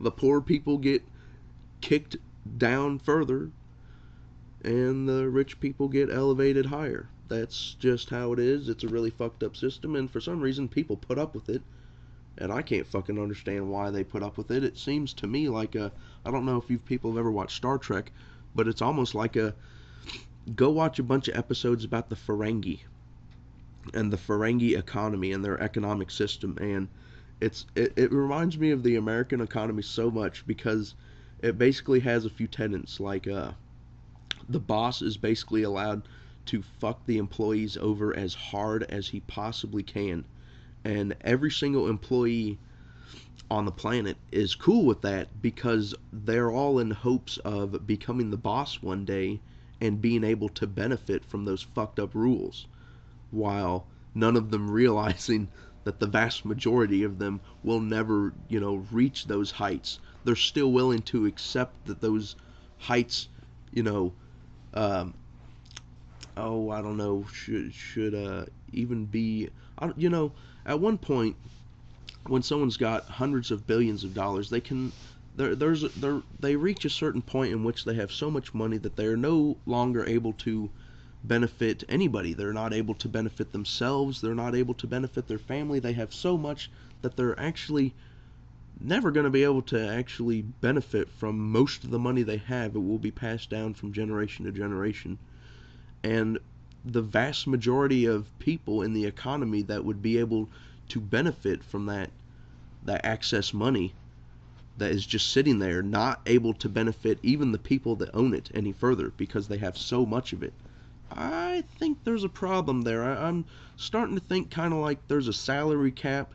The poor people get kicked down further, and the rich people get elevated higher. That's just how it is. It's a really fucked up system, and for some reason people put up with it, and I can't fucking understand why they put up with it. It seems to me like I don't know if you people have ever watched Star Trek, but it's almost like go watch a bunch of episodes about the Ferengi and the Ferengi economy and their economic system, and it reminds me of the American economy so much, because it basically has a few tenets, like the boss is basically allowed to fuck the employees over as hard as he possibly can, and every single employee on the planet is cool with that, because they're all in hopes of becoming the boss one day and being able to benefit from those fucked up rules, while none of them realizing that the vast majority of them will never, reach those heights. They're still willing to accept that those heights, you know, um, I don't know, should even be, at one point when someone's got hundreds of billions of dollars, they can they reach a certain point in which they have so much money that they are no longer able to benefit anybody. They're not able to benefit themselves. They're not able to benefit their family. They have so much that they're actually never going to be able to actually benefit from most of the money they have. It will be passed down from generation to generation. And the vast majority of people in the economy that would be able to benefit from that excess money that is just sitting there, not able to benefit even the people that own it any further, because they have so much of it. I think there's a problem there. I'm starting to think kind of like there's a salary cap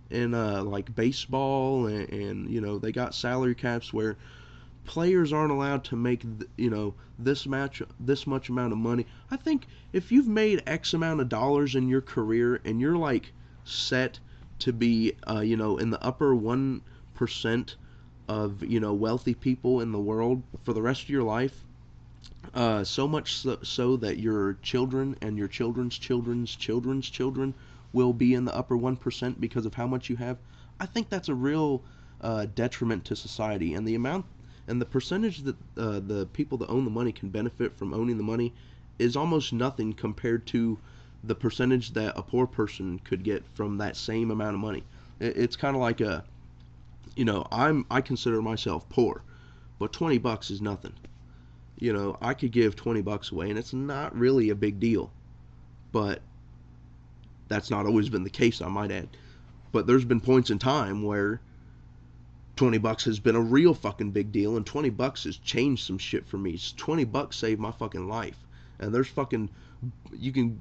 in like baseball, and they got salary caps where players aren't allowed to make this much amount of money. I think if you've made X amount of dollars in your career and you're like set to be in the upper 1% of wealthy people in the world for the rest of your life, so much so that your children and your children's children's children's children will be in the upper 1% because of how much you have. I think that's a real detriment to society, and the amount and the percentage that the people that own the money can benefit from owning the money is almost nothing compared to the percentage that a poor person could get from that same amount of money. It's kind of like I consider myself poor, but $20 is nothing. I could give $20 away, and it's not really a big deal. But that's not always been the case, I might add. But there's been points in time where $20 has been a real fucking big deal, and $20 has changed some shit for me. $20 saved my fucking life. And there's fucking, you can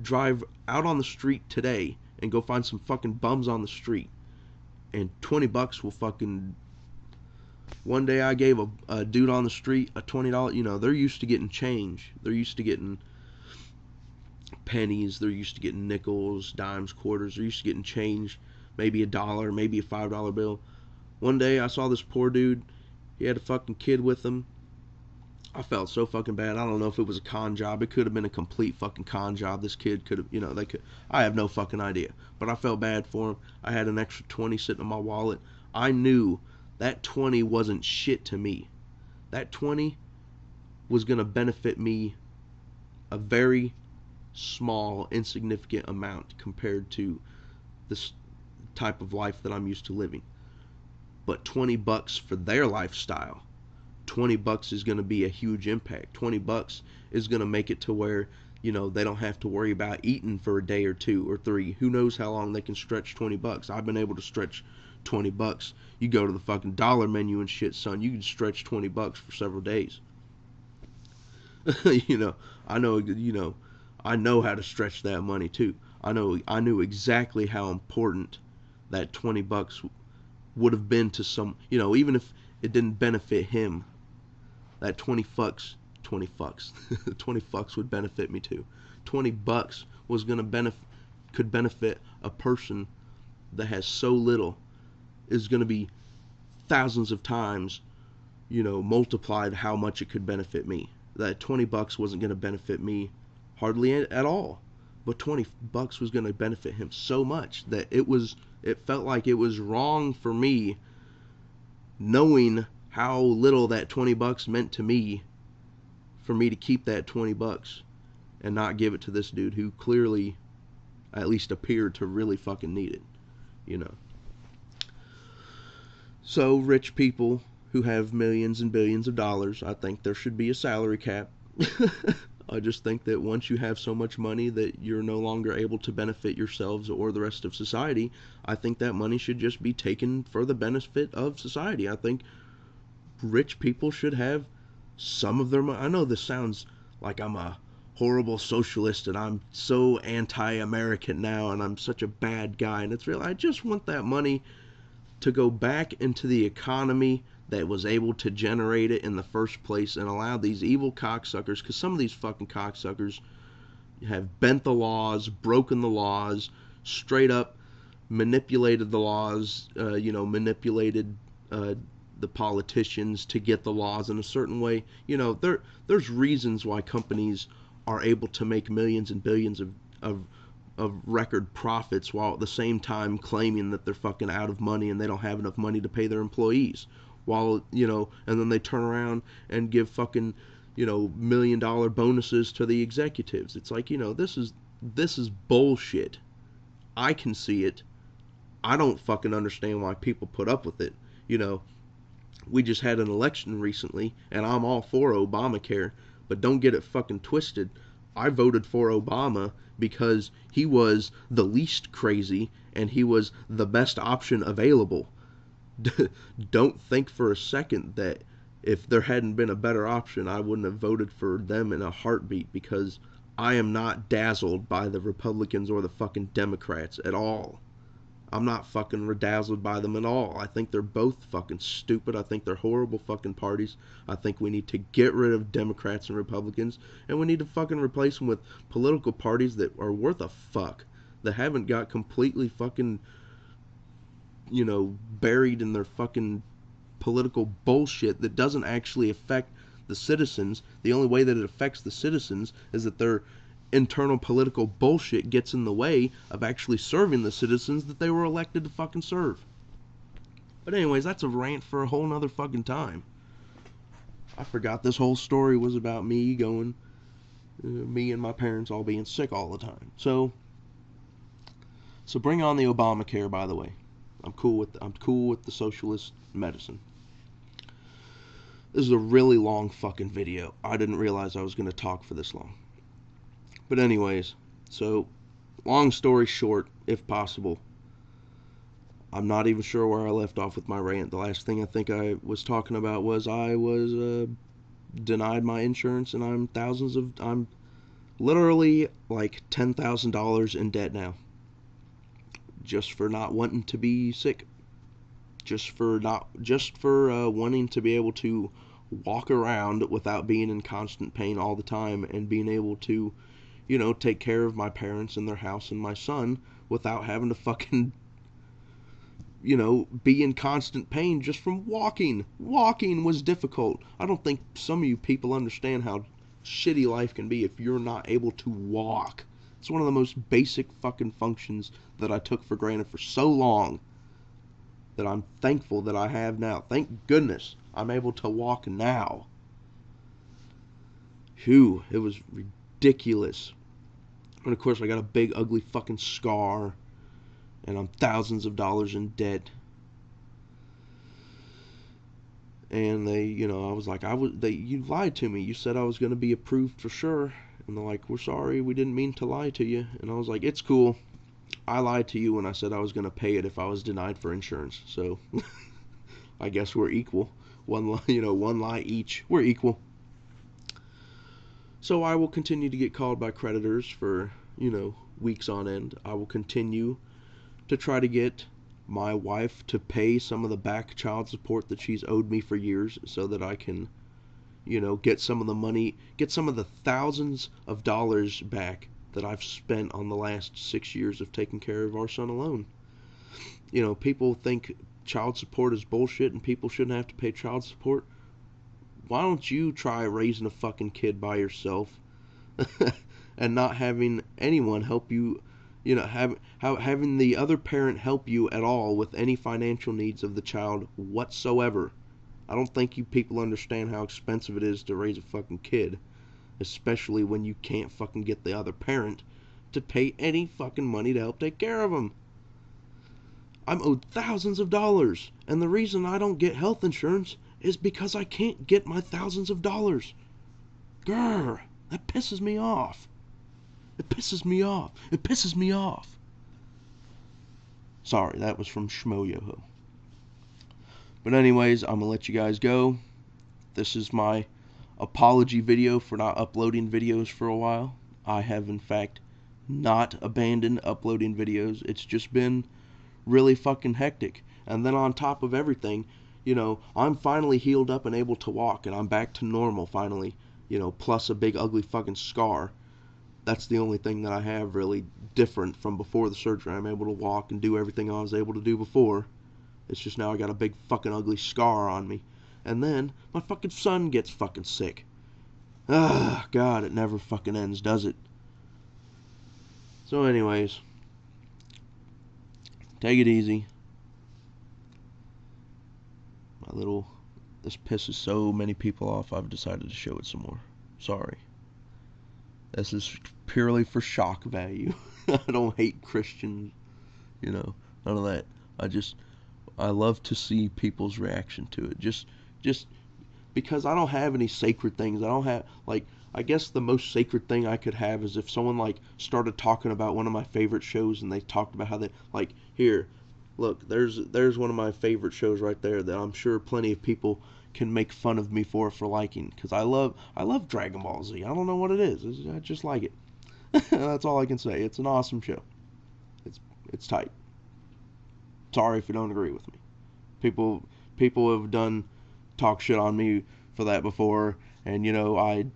drive out on the street today and go find some fucking bums on the street, and $20 will fucking. One day I gave a dude on the street a $20. They're used to getting change. They're used to getting pennies. They're used to getting nickels, dimes, quarters. They're used to getting change. Maybe $1, maybe a $5 bill. One day I saw this poor dude. He had a fucking kid with him. I felt so fucking bad. I don't know if it was a con job. It could have been a complete fucking con job. This kid could have, they could. I have no fucking idea. But I felt bad for him. I had an extra 20 sitting in my wallet. I knew that 20 wasn't shit to me. That 20 was going to benefit me a very small, insignificant amount compared to this type of life that I'm used to living. But $20 for their lifestyle, $20 is going to be a huge impact. $20 is going to make it to where they don't have to worry about eating for a day or two or three. Who knows how long they can stretch $20. I've been able to stretch $20. You go to the fucking dollar menu and shit, son, you can stretch $20 for several days. I know how to stretch that money too. I knew exactly how important that $20 would have been to some, even if it didn't benefit him, that 20 fucks would benefit me too. $20 was could benefit a person that has so little, is going to be thousands of times, multiplied how much it could benefit me. That $20 wasn't going to benefit me hardly at all, but $20 was going to benefit him so much that it felt like it was wrong for me knowing how little that $20 meant to me, for me to keep that $20 and not give it to this dude who clearly at least appeared to really fucking need it, you know. So rich people who have millions and billions of dollars, I think there should be a salary cap. I just think that once you have so much money that you're no longer able to benefit yourselves or the rest of society, I think that money should just be taken for the benefit of society. I think rich people should have some of their money. I know this sounds like I'm a horrible socialist and I'm so anti-American now and I'm such a bad guy, and it's real. I just want that money to go back into the economy that was able to generate it in the first place, and allow these evil cocksuckers, because some of these fucking cocksuckers have bent the laws, broken the laws, straight up manipulated the laws, manipulated the politicians to get the laws in a certain way. There's reasons why companies are able to make millions and billions of record profits while at the same time claiming that they're fucking out of money and they don't have enough money to pay their employees. And then they turn around and give fucking, $1 million bonuses to the executives. It's like, this is bullshit. I can see it. I don't fucking understand why people put up with it. We just had an election recently, and I'm all for Obamacare, but don't get it fucking twisted. I voted for Obama because he was the least crazy and he was the best option available. Don't think for a second that if there hadn't been a better option, I wouldn't have voted for them in a heartbeat, because I am not dazzled by the Republicans or the fucking Democrats at all. I'm not fucking dazzled by them at all. I think they're both fucking stupid. I think they're horrible fucking parties. I think we need to get rid of Democrats and Republicans, and we need to fucking replace them with political parties that are worth a fuck, that haven't got completely fucking, buried in their fucking political bullshit that doesn't actually affect the citizens. The only way that it affects the citizens is that their internal political bullshit gets in the way of actually serving the citizens that they were elected to fucking serve. But anyways, that's a rant for a whole nother fucking time. I forgot this whole story was about me and my parents all being sick all the time. So bring on the Obamacare, by the way. I'm cool with the socialist medicine. This is a really long fucking video. I didn't realize I was going to talk for this long. But anyways, so long story short, if possible, I'm not even sure where I left off with my rant. The last thing I think I was talking about was I was denied my insurance, and I'm literally like $10,000 in debt now, just for not wanting to be sick, just for wanting to be able to walk around without being in constant pain all the time, and being able to take care of my parents and their house and my son without having to fucking, be in constant pain just from walking. Walking was difficult. I don't think some of you people understand how shitty life can be if you're not able to walk. It's one of the most basic fucking functions that I took for granted for so long, that I'm thankful that I have now. Thank goodness I'm able to walk now. Phew, it was ridiculous. And of course I got a big ugly fucking scar, and I'm thousands of dollars in debt. And I was like, you lied to me. You said I was going to be approved for sure. And they're like, we're sorry, we didn't mean to lie to you. And I was like, it's cool. I lied to you when I said I was going to pay it if I was denied for insurance. So I guess we're equal. One lie each. We're equal. So I will continue to get called by creditors for, weeks on end. I will continue to try to get my wife to pay some of the back child support that she's owed me for years, so that I can, get some of the money, get some of the thousands of dollars back that I've spent on the last 6 years of taking care of our son alone. People think child support is bullshit and people shouldn't have to pay child support. Why don't you try raising a fucking kid by yourself and not having anyone help you, You know, having the other parent help you at all with any financial needs of the child whatsoever. I don't think you people understand how expensive it is to raise a fucking kid, especially when you can't fucking get the other parent to pay any fucking money to help take care of them. I'm owed thousands of dollars, and the reason I don't get health insurance is because I can't get my thousands of dollars. Grr, that pisses me off. It pisses me off. It pisses me off. Sorry, that was from Schmoyoho. But anyways, I'm going to let you guys go. This is my apology video for not uploading videos for a while. I have, in fact, not abandoned uploading videos. It's just been really fucking hectic. And then on top of everything, you know, I'm finally healed up and able to walk, and I'm back to normal finally, you know, plus a big ugly fucking scar. That's the only thing that I have really different from before the surgery. I'm able to walk and do everything I was able to do before. It's just now I got a big fucking ugly scar on me. And then my fucking son gets fucking sick. Ah, God, it never fucking ends, does it? So anyways, take it easy. This pisses so many people off, I've decided to show it some more. Sorry. This is purely for shock value. I don't hate Christians, you know, none of that. I love to see people's reaction to it. Just because I don't have any sacred things. I don't have, like, I guess the most sacred thing I could have is if someone, like, started talking about one of my favorite shows and they talked about how they, like, here, look, there's one of my favorite shows right there that I'm sure plenty of people can make fun of me for liking, because I love Dragon Ball Z. I don't know what it is. I just like it. That's all I can say. It's an awesome show. It's tight. Sorry if you don't agree with me. People have done talk shit on me for that before, and I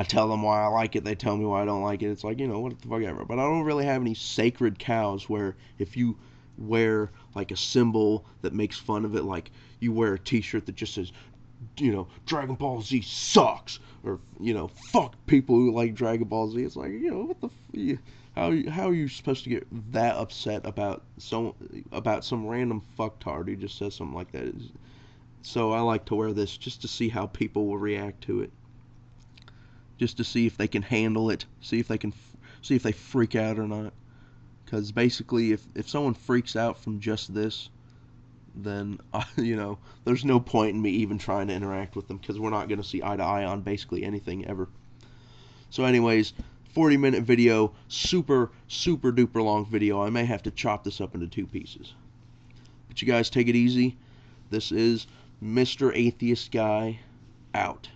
tell them why I like it. They tell me why I don't like it. It's like, what the fuck ever. But I don't really have any sacred cows where if you wear like a symbol that makes fun of it, like you wear a t-shirt that just says, Dragon Ball Z sucks, or fuck people who like Dragon Ball Z. It's like, what the how are you supposed to get that upset about some random fucktard who just says something like that? So I like to wear this just to see how people will react to it, just to see if they can handle it, see if they freak out or not. Because basically, if someone freaks out from just this, then there's no point in me even trying to interact with them, because we're not going to see eye to eye on basically anything ever. So anyways, 40-minute video, super duper long video. I may have to chop this up into 2 pieces. But you guys take it easy. This is Mr. Atheist Guy out.